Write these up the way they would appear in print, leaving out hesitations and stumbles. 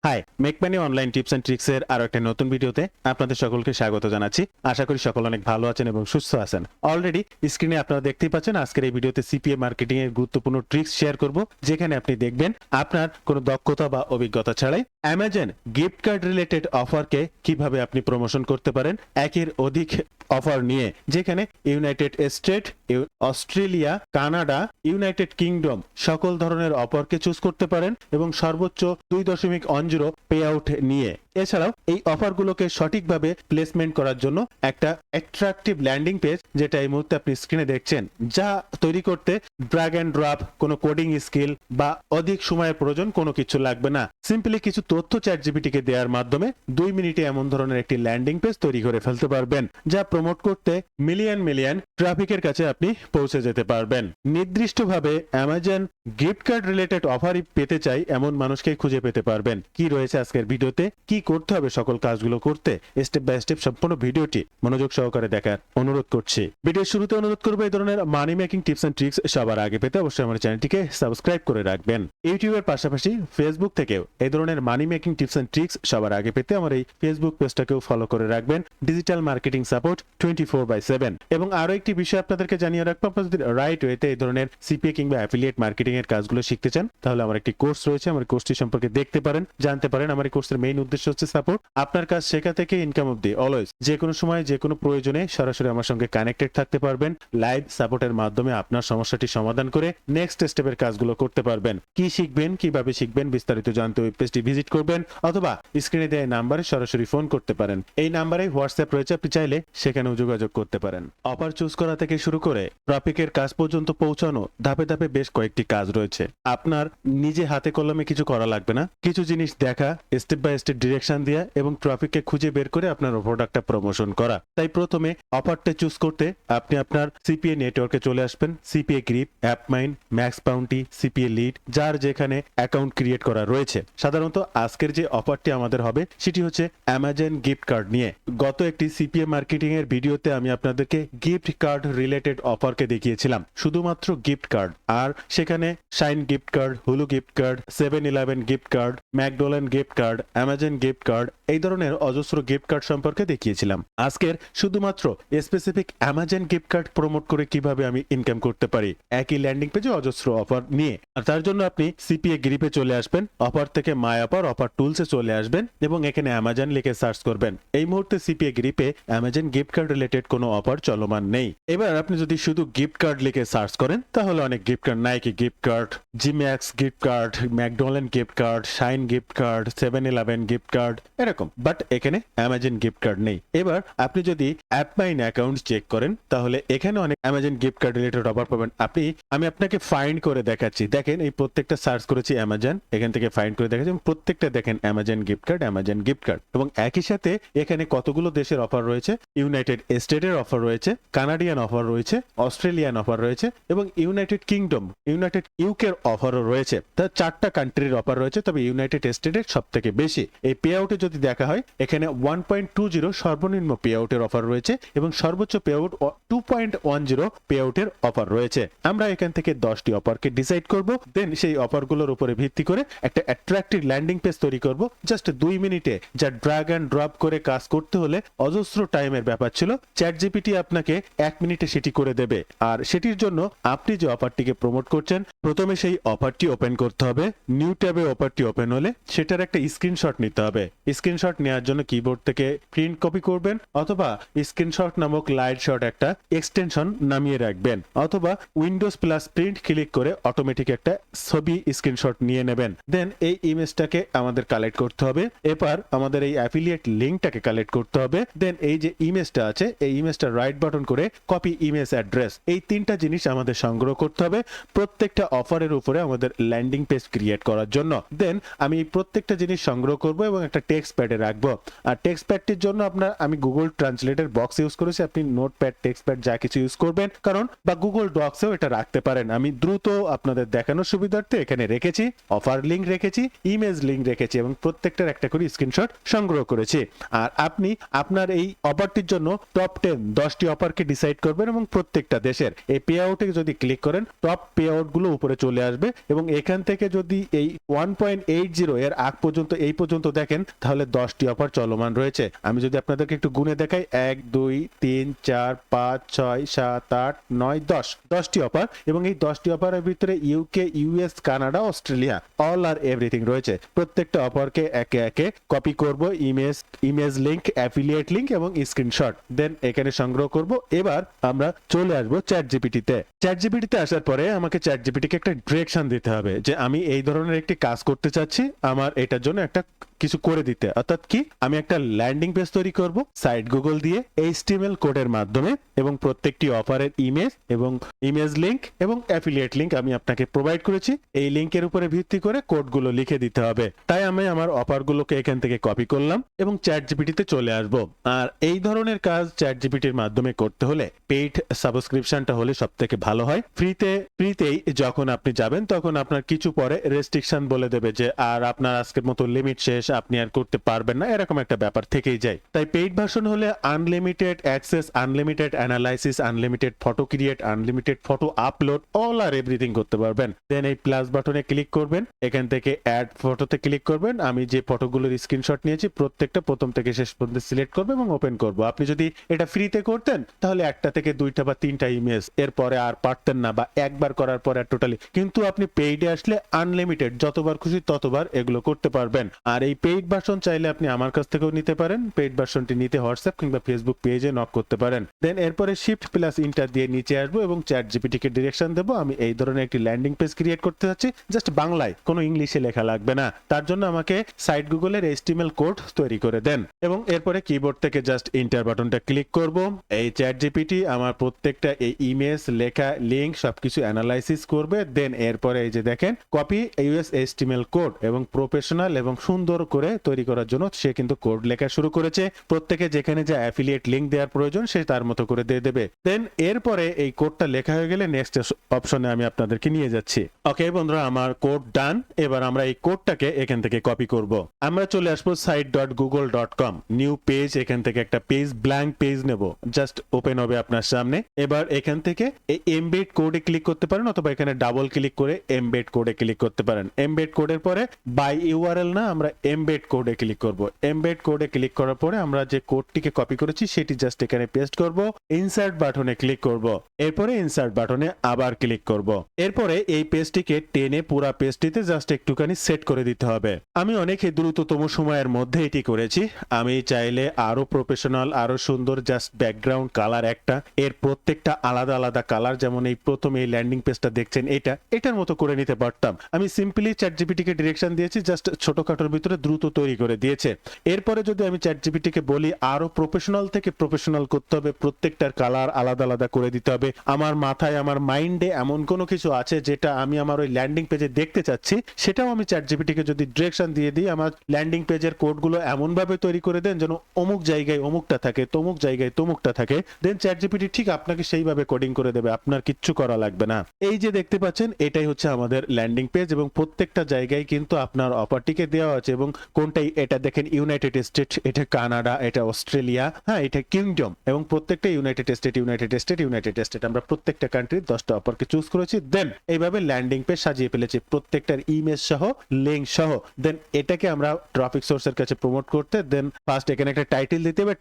High, make money online tips and tricks এর আরো একটা নতুন ভিডিওতে আপনাদের সকলকে স্বাগত জানাচ্ছি। আশা করি সকল অনেক ভালো আছেন এবং সুস্থ আছেন। অলরেডি স্ক্রিনে আপনারা দেখতেই পাচ্ছেন আজকের এই ভিডিওতে সিপিএ মার্কেটিং এর গুরুত্বপূর্ণ ট্রিক্স শেয়ার করব, যেখানে আপনি দেখবেন আপনার কোনো দক্ষতা বা অভিজ্ঞতা ছাড়াই অ্যামাজন গিফট কার্ড রিলেটেড অফারকে কিভাবে আপনি প্রমোশন করতে পারেন একের অধিক অফার নিয়ে, যেখানে United state, Australia, Canada, United kingdom সকল ধরনের অফারকে চুজ করতে পারেন এবং সর্বোচ্চ 2.10 পে আউট নিয়ে। এছাড়াও এই অফারগুলোকে সঠিকভাবে প্লেসমেন্ট করার জন্য একটা অ্যাট্রাকটিভ ল্যান্ডিং পেজ, যেটা এই মুহূর্তে আপনি স্ক্রিনে দেখছেন, যা তৈরি করতে ড্র্যাগ অ্যান্ড ড্রপ, কোনো কোডিং স্কিল বা অধিক সময়ের প্রয়োজন কোনো কিছু লাগবে না। সিম্পলি কিছু তথ্য চ্যাটজিপিটিকে দেওয়ার মাধ্যমে 2 মিনিটে এমন ধরনের একটি ল্যান্ডিং পেজ তৈরি করে ফেলতে পারবেন, যা প্রমোট করতে মিলিয়ন ট্রাফিকের কাছে আপনি পৌঁছে যেতে পারবেন। নির্দিষ্টভাবে Amazon gift card related offer পেতে চাই এমন মানুষকেই খুঁজে পেতে পারবেন। কি রয়েছে আজকের ভিডিওতে, কি করতে হবে সকল কাজগুলো করতে, স্টেপ বাই স্টেপ সম্পূর্ণ ভিডিওটি মনোযোগ সহকারে দেখার অনুরোধ করছি। ভিডিওর শুরুতে অনুরোধ করবো এই ধরনের money making tips and tricks সবার আগে পেতে অবশ্যই আমার চ্যানেলটিকে সাবস্ক্রাইব করে রাখবেন। ইউটিউবের পাশাপাশি ফেসবুক থেকেও এই ধরনের money making tips and tricks সবার আগে পেতে আমার এই ফেসবুক পেজটাকেও ফলো করে রাখবেন, ডিজিটাল মার্কেটিং সাপোর্ট 24/7। এবং আরো একটি বিষয় আপনাদেরকে জানিয়ে রাখবো, আপনারা যদি রাইট ওয়েতে এই ধরনের সিপিএ কিংবা অ্যাফিলিয়েট মার্কেটিং এর কাজগুলো শিখতে চান, তাহলে আমার একটি কোর্স রয়েছে, আমার কোর্সটি সম্পর্কে দেখতে পারেন, জানতে পারেন। আমার এই কোর্সের মেইন উদ্দেশ্য হচ্ছে সাপোর্ট, আপনার কাজ শেখা থেকে ইনকাম অবধি অলওয়েজ যে কোনো সময় যে কোনো প্রয়োজনে সরাসরি আমার সঙ্গে কানেক্টেড থাকতে পারবেন। লাইভ সাপোর্টের মাধ্যমে আপনার সমস্যাটি সমাধান করে নেক্সট স্টেপের কাজগুলো করতে পারবেন। কি শিখবেন, কিভাবে শিখবেন, বিস্তারিত জানতে ওয়েব পেজটি ভিজিট করবেন, অথবা স্ক্রিনে দেওয়া নাম্বারে সরাসরি ফোন করতে পারেন। এই নাম্বারে হোয়াটসঅ্যাপ রয়েছে, আপনি চাইলে সেখানেও যোগাযোগ করতে পারেন। অফার চুজ করা থেকে শুরু করে ট্রাফিকের কাজ পর্যন্ত পৌঁছানো ধাপে ধাপে বেশ কয়েকটি কাজ রয়েছে। আপনার নিজে হাতে কলমে কিছু করা লাগবে না, কিছু জিনিস দেখা, স্টেপ বাই স্টেপ ডিরেকশন দেওয়া এবং ট্রাফিককে খুঁজে বের করে আপনার প্রোডাক্টটা প্রমোশন করা। তাই প্রথমে অফারটা চুজ করতে আপনি আপনার সিপিএ নেটওয়ার্কে চলে আসবেন। CPA Grip, AppMind, MaxBounty, CPA Lead, যার যেখানে অ্যাকাউন্ট ক্রিয়েট করা রয়েছে। সাধারণত আজকের যে অফারটি আমাদের হবে সেটি হচ্ছে অ্যামাজন গিফট কার্ড নিয়ে। গত একটি সিপিএ মার্কেটিং এর ভিডিওতে আমি আপনাদেরকে গিফট কার্ড রিলেটেড অফারকে দেখিয়েছিলাম, শুধুমাত্র গিফট কার্ড, আর সেখানে Shein gift card, Hulu gift card, 7-Eleven gift card, McDonald gift card, Amazon gift card, এই ধরনের অজস্র গিফট কার্ড সম্পর্কে দেখিয়েছিলাম। আজকের শুধুমাত্র specific Amazon gift card promote করে কিভাবে আমি ইনকাম করতে পারি, একই ল্যান্ডিং পেজে অজস্র অফার নিয়ে। আর তার জন্য আপনি সিপিএ গ্রিপে চলে আসবেন, অফার থেকে মাই অফার, অফার টুলসে চলে আসবেন এবং এখানে অ্যামাজন লিখে সার্চ করবেন। এই মুহূর্তে সিপিএ গ্রিপে অ্যামাজন গিফট কার্ড রিলেটেড কোনো অফার চলমান নেই। এবার আপনি যদি শুধু গিফট কার্ড লিখে সার্চ করেন, তাহলে অনেক gift card, Nike gift card, জিম্যাক্স gift card, McDonald gift card, Shein gift card, 7-Eleven gift card, এরকম, বাট এখানে অ্যামাজন গিফট কার্ড নেই। এবার আপনি যদি অ্যাপমাইন অ্যাকাউন্ট চেক করেন, তাহলে এখানে অনেক Amazon gift card related offer পাবেন। আমি আপনাকে ফাইন্ড করে দেখাচ্ছি। দেখেন, এই প্রত্যেকটা সার্চ করেছি অ্যামাজন, এখান থেকে ফাইন্ড করে দেখাচ্ছি এবং প্রত্যেকটা দেখেন Amazon gift card, Amazon gift card. এবং একই সাথে এখানে কতগুলো দেশের অফার রয়েছে, ইউনাইটেড স্টেটের অফার রয়েছে, কানাডিয়ান অফার রয়েছে, অস্ট্রেলিয়ান অফার রয়েছে এবং ইউনাইটেড কিংডম, ইউনাইটেড ইউকের অফারও রয়েছে। তার 4টা কান্ট্রির অফার রয়েছে, তবে ইউনাইটেড স্টেটের সব থেকে বেশি। এই পে আউটে যদি দেখা হয়, এখানে 1.20 সর্বনিম্ন পে আউটের অফার রয়েছে এবং সর্বোচ্চ পে আউট 2.10 পে আউটের অফার রয়েছে। আমরা এখান থেকে 10টি অফারকে ডিসাইড করব, দেন সেই অফারগুলোর উপরে ভিত্তি করে একটা অ্যাট্রাকটিভ ল্যান্ডিং পেজ তৈরি করব, জাস্ট 2 মিনিটে, যা ড্র্যাগ অ্যান্ড ড্রপ করে কাজ করতে হলে অজস্র টাইমের ব্যাপার ছিল। চ্যাটজিপিটি আপনাকে 1 মিনিটে সেটি করে দেবে। আর সেটির জন্য আপনি যে অফারটিকে প্রমোট করছেন, প্রথমে সেই অফারটি ওপেন করতে হবে। নিউ ট্যাবে অফারটি ওপেন হলে সেটার একটা স্ক্রিনশট নিতে হবে। স্ক্রিনশট নেওয়ার জন্য কিবোর্ড থেকে প্রিন্ট কপি করবেন, অথবা স্ক্রিনশট নামক লাইট শট একটা এক্সটেনশন নামিয়ে রাখবেন, অথবা উইন্ডোজ প্লাস প্রিন্ট ক্লিক করে অটোমেটিক একটা ছবি স্ক্রিনশট নিয়ে নেবেন। দেন এই ইমেজটাকে আমাদের কালেক্ট করতে হবে। এবার আমাদের এই অ্যাফিলিয়েট লিঙ্কটাকে কালেক্ট করতে হবে। দেন এই যে ইমেজটা আছে, এই ইমেজটা রাইট বাটন করে কপি ইমেজ অ্যাড্রেস, এই 3টা জিনিস আমাদের সংগ্রহ করতে হবে প্রত্যেকটা অফারের উপরে আমাদের ল্যান্ডিং পেজ ক্রিয়েট করার জন্য। দেন আমি এই প্রত্যেকটা জিনিস সংগ্রহ করব এবং একটা টেক্সট প্যাডে রাখবো। আর টেক্সট প্যাডটির জন্য আমি গুগল ট্রান্সলেটর বক্স ইউজ করেছি, আপনি নোটপ্যাড, টেক্সট প্যাড যা কিছু ইউজ করবেন, কারণ বা গুগল ডক্সেও এটা রাখতে পারেন। আমি দ্রুত আপনাদের দেখানোর সুবিধার্থে এখানে রেখেছি, অফার লিঙ্ক রেখেছি, ইমেজ লিঙ্ক রেখেছি এবং প্রত্যেকটার একটা করে স্ক্রিনশট সংগ্রহ করেছি। আর আপনি আপনার এই অফারটির জন্য টপ 10টি অফারকে ডিসাইড করবেন এবং প্রত্যেকটা দেশের এই পে আউটে যদি ক্লিক করেন, টপ পে আউট গুলো উপরে চলে আসবে এবং এখান থেকে যদি এই 1.80 এর আগ পর্যন্ত এই পর্যন্ত দেখেন তাহলে 10টি অফার চলমান রয়েছে। আমি যদি আপনাদেরকে একটু গুণে দেখাই 1 2 3 4 5 6 7 8 9 10টি অফার এবং এই 10টি অফারের ভিতরে UK, US, Canada, Australia all আর এভরিথিং রয়েছে। প্রত্যেকটা অফারকে একে একে কপি করব, ইমেজ লিংক, অ্যাফিলিয়েট লিংক এবং স্ক্রিনশট দেন এখানে সংগ্রহ করব। এবার আমরা চলে আসবো চ্যাট জিপিটিতে। চ্যাট জিপিটিতে আসার পরে আমাকে চ্যাট জিপিটিকে একটা ডিরেকশন দিতে হবে যে আমি এই ধরনের একটি কাজ করতে চাচ্ছি, আমার এটার জন্য একটা কিছু করে দিতে। অর্থাৎ কি, আমি একটা ল্যান্ডিং পেজ তৈরি করব সাইট গুগল দিয়ে HTML কোডের মাধ্যমে এবং প্রত্যেকটি অফারের ইমেজ লিংক এবং অ্যাফিলিয়েট লিংক আমি আপনাকে প্রোভাইড করেছি। এই লিংকের উপরে ভিত্তি করে কোডগুলো লিখে দিতে হবে। তাই আমি আমার অফারগুলোকে এখান থেকে কপি করলাম এবং চ্যাট জিপিটিতে চলে আসব। আর এই ধরনের কাজ চ্যাট জিপিটির মাধ্যমে করতে হলে পেইড সাবস্ক্রিপশনটা হলে সবথেকে ভালো হয়। ফ্রিতেই যখন আপনি যাবেন তখন আপনার কিছু পরে রেস্ট্রিকশন বলে দেবে যে আর আপনার আজকের মতো লিমিট শেষ, আপনি আর করতে পারবেন না, এরকম একটা ব্যাপার থেকেই যায়। তাই পেইড ভার্সন হলে unlimited access, unlimited analysis, unlimited photo create, unlimited photo upload all আর এভরিথিং করতে পারবেন। দেন এই প্লাস বাটনে ক্লিক করবেন, এখান থেকে অ্যাড ফটোতে ক্লিক করবেন। আমি যে ফটোগুলোর স্ক্রিনশট নিয়েছি প্রত্যেকটা প্রথম থেকে শেষ পর্যন্ত সিলেক্ট করবো এবং ওপেন করব। আপনি যদি এটা ফ্রিতে করতেন তাহলে একটা থেকে দুইটা বা তিনটা ইমেজ, এরপরে আর পারতেন না বা একবার করার পরে আর টোটালি। কিন্তু আপনি পেইডে আসলে আনলিমিটেড যতবার খুশি ততবার এগুলো করতে পারবেন। আর এই পেইড ভার্সন চাইলে আপনি আমার কাছ থেকেও নিতে পারেন। পেইড ভার্সনটি নিতে হোয়াটসঅ্যাপ কিংবা ফেসবুক পেজে নক করতে পারেন। দেন এরপরে শিফট প্লাস ইন্টার দিয়ে নিচে আসবো এবং চ্যাট জিপিটিকে ডিরেকশন দেবো। আমি এই ধরনের একটি ল্যান্ডিং পেজ ক্রিয়েট করতে যাচ্ছি, জাস্ট বাংলায়, কোনো ইংলিশে লেখা লাগবে না। তার জন্য আমাকে সাইট গুগলের HTML কোড তৈরি করে দেন এবং এরপরে কিবোর্ড থেকে জাস্ট ইন্টার বাটনটা ক্লিক করব। এই চ্যাট জিপিটি আমার প্রত্যেকটা এই ইমেজ, লেখা, লিংক সবকিছু অ্যানালাইসিস করবে। দেন এরপরে এই যে দেখেন কপি ইউএস HTML কোড এবং প্রফেশনাল এবং সুন্দর করে তৈরি করার জন্য সে কিন্তু কোড লেখা শুরু করেছে। প্রত্যেকে যেখানে যে অ্যাফিলিয়েট লিংক দেওয়ার প্রয়োজন সে তার মতো করে দিয়ে দেবে। দেন এরপরে এই কোডটা লেখা হয়ে গেলে নেক্সট অপশনে আমি আপনাদেরকে নিয়ে যাচ্ছি। ওকে বন্ধুরা, আমার কোড ডান। এবার আমরা এই কোডটাকে এখান থেকে কপি করব। আমরা চলে আসবো site.google.com, নিউ পেজ। এখান থেকে একটা পেজ, ব্ল্যাঙ্ক পেজ নেব, জাস্ট ওপেন হবে আপনার সামনে। এবার এখান থেকে এই এমবেড কোডে ক্লিক করতে পারেন অথবা এখানে ডাবল ক্লিক করে এমবেড কোডে ক্লিক করতে পারেন। এমবেড কোডের পরে বাই ইউআরএল না, আমরা এমবেড কোডে ক্লিক করব। এমবেড কোডে ক্লিক করার পরে আমরা যে কোডটিকে কপি করেছি সেটি জাস্ট এখানে পেস্ট করব। ইনসার্ট বাটনে ক্লিক করব, এরপরে ইনসার্ট বাটনে আবার ক্লিক করব। এরপরে এই পেজটিকে টেনে পুরা পেজটিতে জাস্ট একটুখানি সেট করে দিতে হবে। আমি অনেক দ্রুততম সময়ের মধ্যে এটি করেছি। আমি চাইলে আরো প্রফেশনাল, আরো সুন্দর, জাস্ট ব্যাকগ্রাউন্ড কালার একটা, এর প্রত্যেকটা আলাদা আলাদা কালার, যেমন এই প্রথমে এই ল্যান্ডিং পেজটা দেখছেন এটার মতো করে নিতে পারতাম। আমি সিম্পলি চ্যাট জিপিটিকে ডিরেকশন দিয়েছি, জাস্ট ছোটখাটোর ভিতরে দ্রুত তৈরি করে দিয়েছে। এরপরে যদি আমি চ্যাট জিপিটিকে বলি আরো প্রফেশনাল থেকে প্রফেশনাল করতে হবে, প্রত্যেকটার কালার আলাদা আলাদা করে দিতে হবে, আমার মাথায়, আমার মাইন্ডে এমন কোনো কিছু আছে যেটা আমি আমার ওই ল্যান্ডিং পেজে দেখতে চাচ্ছি, সেটাও আমি চ্যাট জিপিটিকে যদি ডিরেকশন দিয়ে দিই, আমার ল্যান্ডিং পেজের কোডগুলো এমন ভাবে তৈরি করে দেন যেন অমুক জায়গায় অমুকটা থাকে, তমুক জায়গায় তমুকটা থাকে, দেন চ্যাট জিপিটি ঠিক আপনাকে সেইভাবে কোডিং করে দেবে, আপনার কিচ্ছু করা লাগবে না। এই যে দেখতে পাচ্ছেন এটাই হচ্ছে আমাদের ল্যান্ডিং পেজ এবং প্রত্যেকটা জায়গায় কিন্তু আপনার অফারটিকে দেওয়া আছে এবং কোনটাই, এটা দেখেন ইউনাইটেড স্টেট, এটা কানাডা, এটা অস্ট্রেলিয়া, হ্যাঁ এটা কিংডম এবং প্রত্যেকটা ইউনাইটেড স্টেট আমরা প্রত্যেকটা কান্ট্রির 10টা অফারকে চুজ করেছি। দেন এইভাবে ল্যান্ডিং পেজ সাজিয়ে ফেলেছি প্রত্যেকটার ইমেজ সহ, লিংক সহ। দেন এটাকে আমরা ট্রাফিক সোর্সের কাছে প্রমোট করতে, দেন ফার্স্ট এখানে একটা টাইটেল দিতে হবে,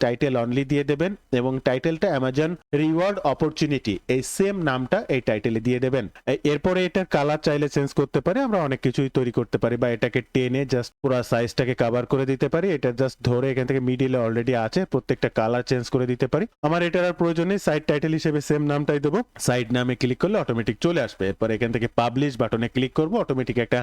টাইটেল অনলি দিয়ে দেবেন এবং টাইটেলটা অ্যামাজন রিওয়ার্ড অপরচুনিটি, এই সেম নামটা এই টাইটেলে দিয়ে দেবেন। এরপরে এটার কালার চাইলে চেঞ্জ করতে পারি, আমরা অনেক কিছুই তৈরি করতে পারি, বা এটাকে টেনে জাস্ট পুরো সাইজটাকে কভার করে দিতে পারি। এটা জাস্ট ধরে এখান থেকে মিডিলে অলরেডি আছে, প্রত্যেকটা কালার চেঞ্জ করে দিতে পারি। আমার এটার আর প্রয়োজন নেই, সাইট টাইটেল হিসেবে সেম নামটাই দেবো। সাইট নামে ক্লিক করলে অটোমেটিক চলে আসবে। এরপর এখান থেকে পাবলিশ বাটনে ক্লিক করবো, অটোমেটিক একটা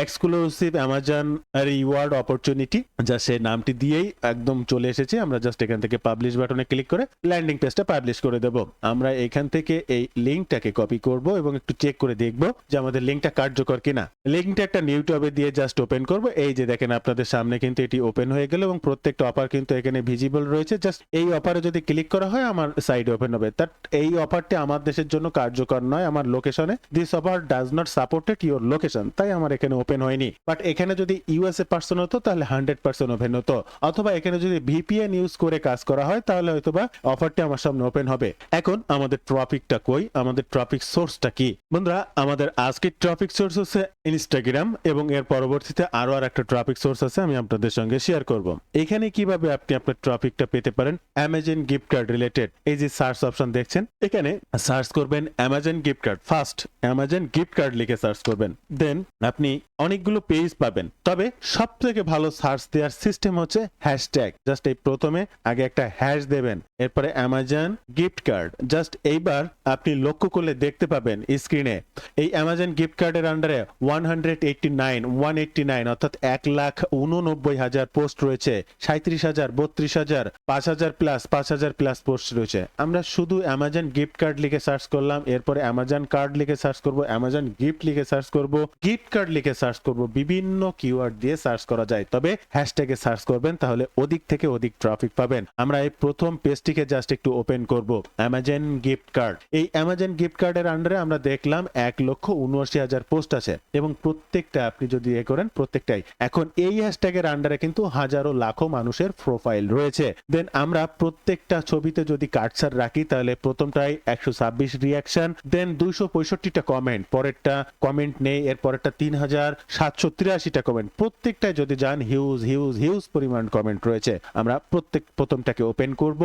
এক্সক্লুসিভ অ্যামাজন রিওয়ার্ড অপরচুনিটি, যা সে নামটি দিয়েই একদম চলে এসেছে। আমরা জাস্ট এখান থেকে পাবলিশ বাটনে ক্লিক করে ল্যান্ডিং পেজটা পাবলিশ করে দেব। আমরা এখান থেকে এই লিঙ্কটাকে কপি করব এবং একটু চেক করে দেখব যে আমাদের লিঙ্কটা কার্যকর কিনা। লিঙ্কটা একটা নিউ ট্যাবে দিয়ে জাস্ট ওপেন করব। এই যে দেখেন আপনাদের সামনে কিন্তু এটি ওপেন হয়ে গেল এবং প্রত্যেকটা অফার কিন্তু এখানে ভিজিবল রয়েছে। জাস্ট এই অফারে যদি ক্লিক করা হয় আমার সাইডে ওপেন হবে। বাট এই অফারটি আমার দেশের জন্য কার্যকর নয় আমার লোকেশনে। This offer does not supported your location, তাই আমার এখানে ওপেন হয়নি। বাট এখানে যদি ইউএসএ পার্সন হতো তাহলে 100% ওপেন হতো, অথবা এখানে যদি ভিপিএন ইউজ করে কাজ করা হয় তাহলে হয়তোবা অফারটি আমার সামনে ওপেন হবে। এখন আমাদের টপিকটা কই, আমাদের টপিক সোর্সটা কি? বন্ধুরা আমাদের আজকের টপিক সোর্স হচ্ছে ইনস্টাগ্রাম এবং এর পরবর্তীতে আরো একটা টপিক সোর্স আছে আমি আপনাদের সঙ্গে শেয়ার করব। এখানে কিভাবে আপনি আপনার টপিকটা পেতে পারেন অ্যামাজন গিফট কার্ড রিলেটেড। এই যে সার্চ অপশন দেখছেন, এখানে সার্চ করবেন Amazon gift card, first Amazon gift card লিখে সার্চ করবেন, দেন আপনি অনেকগুলো পেজ পাবেন। তবে সব থেকে ভালো সার্চ দেওয়ার সিস্টেম হচ্ছে হ্যাশট্যাগ। জাস্ট এই প্রথমে আগে একটা হ্যাশ দেবেন, এরপরে অ্যামাজন গিফট কার্ড। জাস্ট এইবার আপনি লক্ষ্য করলে দেখতে পাবেন স্ক্রিনে এই অ্যামাজন গিফট কার্ডের আন্ডারে 189 অর্থাৎ 1,89,000 পোস্ট রয়েছে, 37,000, 32,000, 5,000 প্লাস পোস্ট রয়েছে। আমরা শুধু অ্যামাজন গিফট কার্ড লিখে সার্চ করলাম, এরপরে অ্যামাজন কার্ড লিখে সার্চ করব, অ্যামাজন গিফট লিখে সার্চ করব, গিফট কার্ড লিখে সার্চ করব। বিভিন্ন কিওয়ার্ড দিয়ে সার্চ করা যায়, তবে হ্যাশট্যাগে সার্চ করবেন, তাহলে অধিক থেকে অধিক ট্রাফিক পাবেন। আমরা এই প্রথম পেজটিকে জাস্ট একটু ওপেন করব, অ্যামাজন গিফট কার্ড। এই অ্যামাজন গিফট কার্ডের আন্ডারে আমরা দেখলাম 1,79,000 পোস্ট আছে এবং প্রত্যেকটা আপনি যদি করেন প্রত্যেকটাই এখন এই হ্যাশট্যাগের আন্ডারে কিন্তু হাজারো লাখো মানুষের প্রোফাইল রয়েছে। দেন আমরা প্রত্যেকটা ছবিতে যদি কাটসার রাখি তাহলে প্রথমটাই 126 রিয়াকশন, দেন 265টা কমেন্ট, পরেরটা কমেন্ট নেই, এর পরেরটা 3,783টা কমেন্ট, প্রত্যেকটাই যদি যান হিউজ পরিমাণ কমেন্ট রয়েছে। আমরা প্রথমটাকে ওপেন করব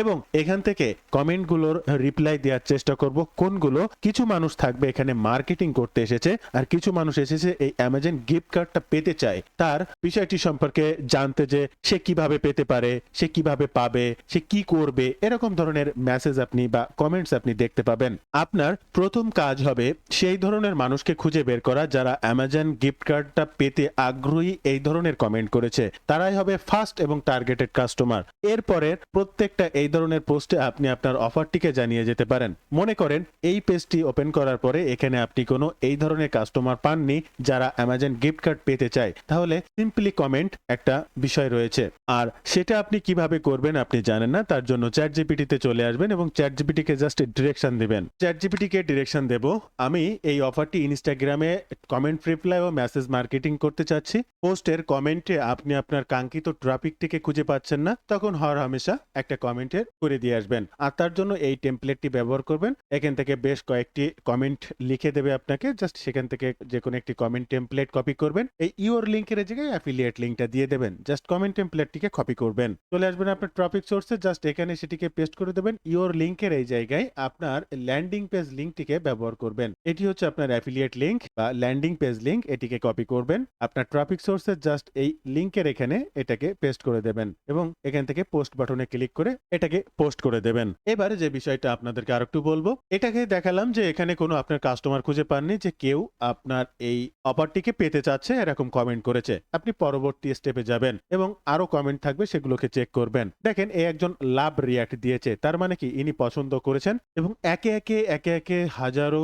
এবং এখান থেকে কমেন্টগুলোর রিপ্লাই দেওয়ার চেষ্টা করব। কোনগুলো কিছু মানুষ থাকবে এখানে মার্কেটিং করতে এসেছে আর কিছু মানুষ এসেছে এই অ্যামাজন গিফট কার্ডটা পেতে চায়, তার বিষয়টি সম্পর্কে জানতে, যে সে কিভাবে পেতে পারে, সে কিভাবে পাবে, সে কি করবে, এরকম ধরনের মেসেজ আপনি বা কমেন্টস আপনি দেখতে পাবেন। আপনার প্রথম কাজ হবে সেই ধরনের মানুষকে খুঁজে বের করা যারা অ্যামাজন গিফট কার্ডটা পেতে আগ্রহী এই ধরনের কমেন্ট করেছে, তারাই হবে ফার্স্ট এবং টার্গেটেড কাস্টমার। এরপরে প্রত্যেকটা এই ধরনের পোস্টে আপনি আপনার অফারটিকে জানিয়ে যেতে পারেন। মনে করেন এই পেজটি ওপেন করার পরে এখানে আপনি কোনো এই ধরনের কাস্টমার পাননি যারা অ্যামাজন গিফট কার্ড পেতে চায়, তাহলে সিম্পলি কমেন্ট একটা বিষয় রয়েছে, আর সেটা আপনি কিভাবে করবেন আপনি জানেন না। তার জন্য চ্যাট জিপিটিতে চলে আসবেন এবং চ্যাট জিপিটিকে জাস্ট ডিরেকশন দিবেন। চ্যাট জিপিটিকে ডিরেকশন দেব, আমি এই অফারটি ইনস্টাগ্রামে কমেন্ট রিপ্লাই ও মেসেজ মার্কেটিং করতে চাচ্ছি। পোস্টের কমেন্টে আপনি আপনার কাঙ্ক্ষিত ট্রাফিকটিকে খুঁজে পাচ্ছেন না, তখন হর হামেশা একটা কমেন্টে করে দিয়ে আসবেন। আর তার জন্য এই টেমপ্লেটটি ব্যবহার করবেন। এখান থেকে বেশ কয়েকটি কমেন্ট লিখে দেবে আপনাকে, জাস্ট সেখান থেকে যে কোনো একটি কমেন্ট টেমপ্লেট কপি করবেন, এই ইওর লিংকের জায়গায় অ্যাফিলিয়েট লিংকটা দিয়ে দেবেন। জাস্ট কমেন্ট টেমপ্লেটটিকে কপি করবেন, চলে আসবেন আপনার টপিক সোর্সে, জাস্ট এখানে সেটিকে পেস্ট করে দেবেন। ইওর লিংকের এই জায়গায় আপনার ল্যান্ডিং পেজ লিংকটিকে ব্যবহার করবেন। এটি হচ্ছে আপনার অ্যাফিলিয়েট লিংক বা ল্যান্ডিং পেজ লিংক, এটিকে কপি করবেন আপনার টপিক সোর্সে, জাস্ট এই লিংকের এখানে এটাকে পেস্ট করে দেবেন এবং এখান থেকে পোস্ট বাটনে ক্লিক করে এটাকে পোস্ট করে দেবেন। এবারে যে বিষয়টা আপনাদেরকে আরেকটু বলবো, এটাকে দেখালাম যে এখানে কোনো আপনার কাস্টমার খুঁজে পাননি যে কেউ আপনার এই অফারটিকে পেতে চাচ্ছে এরকম কমেন্ট করেছে। আপনি পরবর্তী স্টেপে যাবেন এবং আরো কমেন্ট থাকবে সেগুলোকে চেক করবেন। দেখেন এই একজন লাভ রিয়াক্ট দিয়েছে, তার মানে কি ইনি পছন্দ করেছেন এবং একে একে হাজারো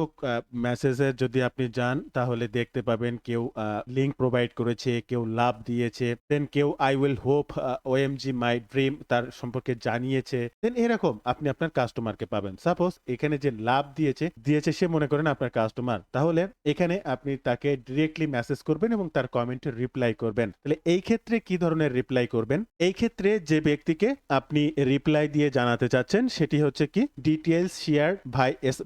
মেসেজের যদি আপনি যান তাহলে দেখতে পাবেন কেউ লিংক প্রোভাইড করেছে, কেউ লাভ দিয়েছে, দেন কেউ I will hope OMG my dream তার সম্পর্কে জানিয়েছে, দেন এরকম আপনি আপনার কাস্টমারকে পাবেন। সাপোজ এখানে যে লাভ দিয়েছে সে মনে করেন আপনার কাস্টমার, তাহলে এখানে আপনি তাকে ডিরেক্টলি মেসেজ করবেন এবং তার কমেন্টে রিপ্লাই করবেন। তাহলে এই ক্ষেত্রে কি ধরনের রিপ্লাই করবেন? এই ক্ষেত্রে যে ব্যক্তিকে আপনি রিপ্লাই দিয়ে জানাতে চাচ্ছেন সেটি হচ্ছে কি details share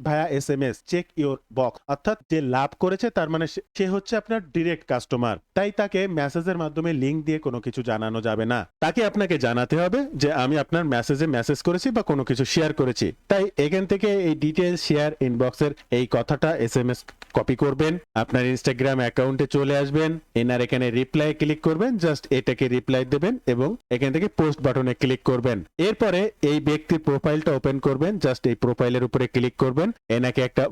via SMS check your box, অর্থাৎ যে লাভ করেছে তার মানে সে হচ্ছে আপনার ডিরেক্ট কাস্টমার, তাই তাকে মেসেজের মাধ্যমে লিংক দিয়ে কোনো কিছু জানানো যাবে না। তাকে আপনাকে জানাতে হবে যে আমি আপনার মেসেজে মেসেজ করেছি বা কোনো কিছু শেয়ার করেছি। তাই এখান থেকে এই ডিটেইলস শেয়ার ইনবক্সের এই কথাটা এসএমএস কপি করবেন, আপনার ইনস্টাগ্রাম অ্যাকাউন্টে চলে আসবেন, এনার এখানে রিপ্লাই ক্লিক করবেন, জাস্ট এটাকে রিপ্লাই দেবেন এবং এখান থেকে পোস্ট বাটনে ক্লিক করবেন। এরপরে এই ব্যক্তির প্রোফাইলটা ওপেন করবেন, জাস্ট এই প্রোফাইলের উপরে ক্লিক করবেন, এনাকে একটা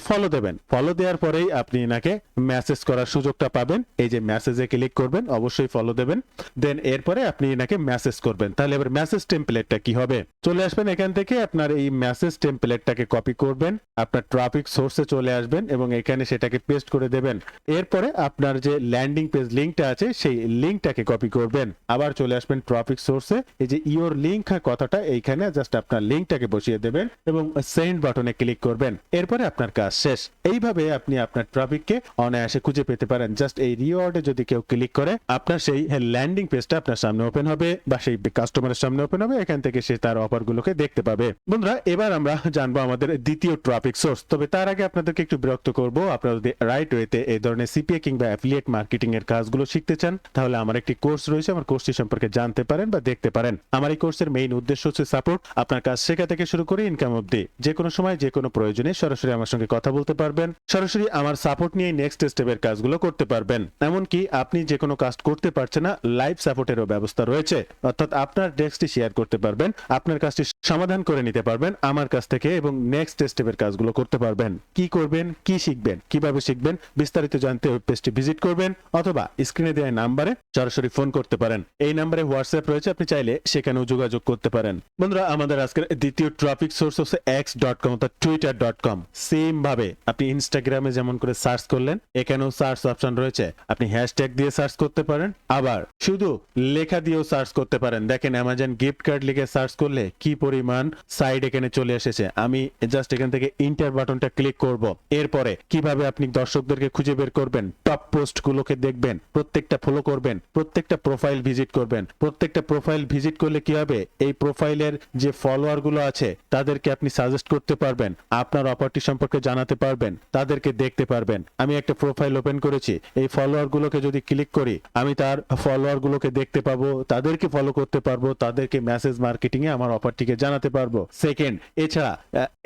ফলো দেবেন। ফলো দেওয়ার পরেই আপনি এনাকে মেসেজ করার সুযোগটা পাবেন। এই যে মেসেজে ক্লিক করবেন, অবশ্যই ফলো দেবেন, দেন এরপরে আপনি এনাকে মেসেজ করবেন। তাহলে এবার মেসেজ টেমপ্লেটটা কি হবে। চলে আসবেন এখান থেকে আপনার এই মেসেজ টেমপ্লেটটাকে কপি করবেন, আপনার ট্রাফিক সোর্সে চলে আসবেন এবং এখানে সেটাকে পেস্ট করে দেবেন। এরপরে আপনার যে ল্যান্ডিং পেজ লিঙ্কটা আছে সেই লিঙ্কটাকে কপি করবেন, আবার চলে আসবেন ট্রাফিক সোর্সে, এই যে ইওর লিঙ্ক কথাটা এইখানে জাস্ট আপনার লিঙ্কটাকে বসিয়ে দেবেন এবং সেন্ড বাটনে ক্লিক করবেন। এরপরে আপনার কাজ শেষ। এইভাবে আপনি আপনার ট্রাফিককে অনায়াসে খুঁজে পেতে পারেন। জাস্ট এই রিওয়ার্ডে যদি কেউ ক্লিক করে আপনার সেই ল্যান্ডিং পেজটা আপনার সামনে ওপেন হবে বা সেই কাস্টমারের সামনে ওপেন হবে, এখান থেকে সে তার অফারগুলোকে দেখতে পাবে। বন্ধুরা, এবার আমরা জানবো আমাদের দ্বিতীয় ট্রাফিক সোর্স। তবে তার আগে আপনাদেরকে একটু বিরক্ত করব, আপনারা যদি রাইট ওয়েতে এই ধরনের সিপিএ কিংবা অ্যাফিলিয়েট মার্কেটিং এর কাজগুলো শিখতে চান তাহলে আমার একটি কোর্স রয়েছে, আমার কোর্সটি সম্পর্কে জানতে পারেন বা দেখতে পারেন। আমার এই কোর্সের মেইন উদ্দেশ্য হচ্ছে সাপোর্ট, আপনার কাজ শেখা থেকে শুরু করে ইনকাম অবধি যে কোনো সময় যে কোনো প্রয়োজনে সরাসরি আমার সঙ্গে কথা বলতে পারবেন, সরাসরি আমার সাপোর্ট নিয়ে নেক্সট স্টেপের কাজগুলো করতে পারবেন। এমনকি আপনি যে কোনো কাজ করতে পারছেন না, লাইভ সাপোর্টেরও ব্যবস্থা রয়েছে, অর্থাৎ আপনার ডেস্কটি শেয়ার করতে পারবেন, আপনার কাজটি সমাধান করে নিতে পারবেন আমার কাছ থেকে এবং নেক্সট স্টেপের কাজগুলো করতে পারবেন। কি করবেন, কি শিখবেন, কিভাবে শিখবেন, বিস্তারিত জানতে ওয়েব পেজটি ভিজিট করবেন অথবা স্ক্রিনে দেওয়া নাম্বারে সরাসরি ফোন করতে পারেন। এই নাম্বারে হোয়াটসঅ্যাপ রয়েছে, আপনি চাইলে সেখানেও যোগাযোগ করতে পারেন। বন্ধুরা, আমাদের আজকের দ্বিতীয় ট্রাফিক সোর্স হচ্ছে x.com অর্থাৎ twitter.com। সেম ভাবে আপনি ইনস্টাগ্রামে যেমন করে সার্চ করলেন, এখানেও সার্চ অপশন রয়েছে, আপনি হ্যাশট্যাগ দিয়ে সার্চ করতে পারেন, আবার শুধু লেখা দিয়েও সার্চ করতে পারেন। দেখেন অ্যামাজন গিফট কার্ড লিখে সার্চ করলে কি পরিমাণ সাইড এখানে চলে এসেছে। আমি জাস্ট এখান থেকে ইন্টার বাটনটা ক্লিক করব। এরপরে কিভাবে আপনি দর্শকদেরকে খুঁজে বের করবেন, টপ পোস্ট গুলোকে দেখবেন, প্রত্যেকটা ফলো করবেন, প্রত্যেকটা প্রোফাইল ভিজিট করবেন। প্রত্যেকটা প্রোফাইল ভিজিট করলে কি হবে, এই প্রোফাইলের যে ফলোয়ার গুলো আছে তাদেরকে আপনি সাজেস্ট করতে পারবেন, আপনার অফারটি সম্পর্কে জানাতে পারবেন, তাদেরকে দেখতে পারবেন। আমি একটা প্রোফাইল ওপেন করেছি, এই ফলোয়ার গুলোকে যদি ক্লিক করি আমি তার ফলোয়ার গুলোকে দেখতে পাবো, তাদেরকে ফলো করতে পারবো, তাদেরকে মেসেজ মার্কেটিং এ আমার অফারটিকে জানাতে পারবো। সেকেন্ড, এছাড়া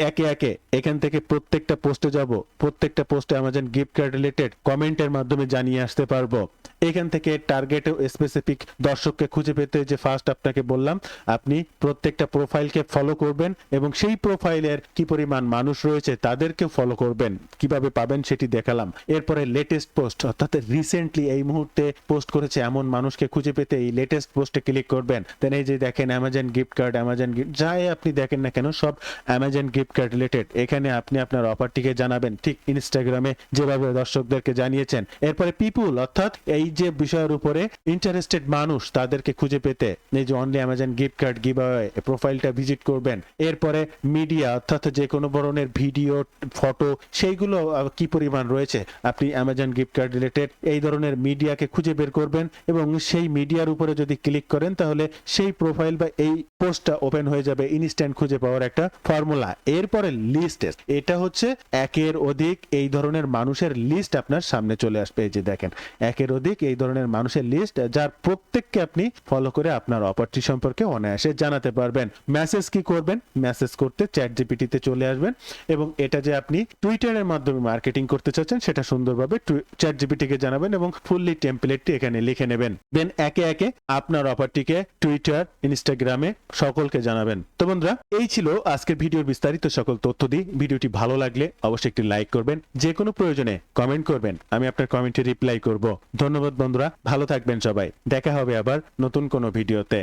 একে একে এখান থেকে প্রত্যেকটা পোস্টে যাব, প্রত্যেকটা পোস্টে অ্যামাজন গিফট কার্ড রিলেটেড কমেন্টের মাধ্যমে জানিয়ে আসতে পারবো। এখান থেকে টার্গেট ও স্পেসিফিক দর্শককে খুঁজে পেতে যে ফার্স্ট আপনাকে বললাম, আপনি প্রত্যেকটা প্রোফাইলকে ফলো করবেন এবং সেই প্রোফাইলের কি পরিমাণ মানুষ রয়েছে তাদেরকে ফলো করবেন। কিভাবে পাবেন সেটি দেখালাম। এরপরে লেটেস্ট পোস্ট অর্থাৎ রিসেন্টলি এই মুহূর্তে পোস্ট করেছে এমন মানুষকে খুঁজে পেতে এই লেটেস্ট পোস্টে ক্লিক করবেন। দেন এই যে দেখেন Amazon gift card, Amazon gift যাই আপনি দেখেন না কেন সব অ্যামাজন গিফট কার্ড রিলেটেড। এখানে আপনি আপনার অফারটিকে জানাবেন ঠিক ইনস্টাগ্রামে যেভাবে দর্শকদেরকে জানিয়েছেন। এরপরে পিপুল অর্থাৎ এই যে বিষয়ের উপরে ইন্টারেস্টেড মানুষ তাদেরকে খুঁজে পেতে এই যে only Amazon gift card giveaway প্রোফাইলটা ভিজিট করবেন। এরপরে মিডিয়া অর্থাৎ যে কোনো ধরনের ভিডিও, ফটো সেইগুলো কি পরিমাণ রয়েছে, আপনি অ্যামাজন গিফট কার্ড রিলেটেড এই ধরনের মিডিয়াকে খুঁজে বের করবেন এবং সেই মিডিয়ার উপরে যদি ক্লিক করেন তাহলে সেই প্রোফাইল বা এই পোস্টটা ওপেন হয়ে যাবে ইনস্ট্যান্ট খুঁজে পাওয়ার একটা ফর্মুলা। এরপরে লিস্ট, এটা হচ্ছে একের অধিক এই ধরনের মানুষের লিস্ট আপনার সামনে চলে আসবে। এই যে দেখেন একের অধিক এই ধরনের মানুষের লিস্ট, যার প্রত্যেককে আপনি ফলো করে আপনার অফারটি সম্পর্কে অনায়াসে জানাতে পারবেন। মেসেজ কি করবেন, মেসেজ করতে চ্যাট জিপিটিতে চলে আসবেন এবং এটা যে আপনি টুইটারের মাধ্যমে মার্কেটিং করতে চাচ্ছেন সেটা সুন্দরভাবে চ্যাট জিপিটিকে জানাবেন এবং ফুললি টেমপ্লেটটি এখানে লিখে নেবেন। দেন একে একে আপনার অফারটিকে টুইটার, ইনস্টাগ্রামে সকলকে জানাবেন। তো বন্ধুরা, এই ছিল আজকের ভিডিওর বিস্তারিত সকল তথ্য দিই। ভিডিওটি ভালো লাগলে অবশ্যই একটি লাইক করবেন, যে কোনো প্রয়োজনে কমেন্ট করবেন, আমি আপনার কমেন্টে রিপ্লাই করব। ধন্যবাদ বন্ধুরা, ভালো থাকবেন সবাই, দেখা হবে আবার নতুন কোনো ভিডিওতে।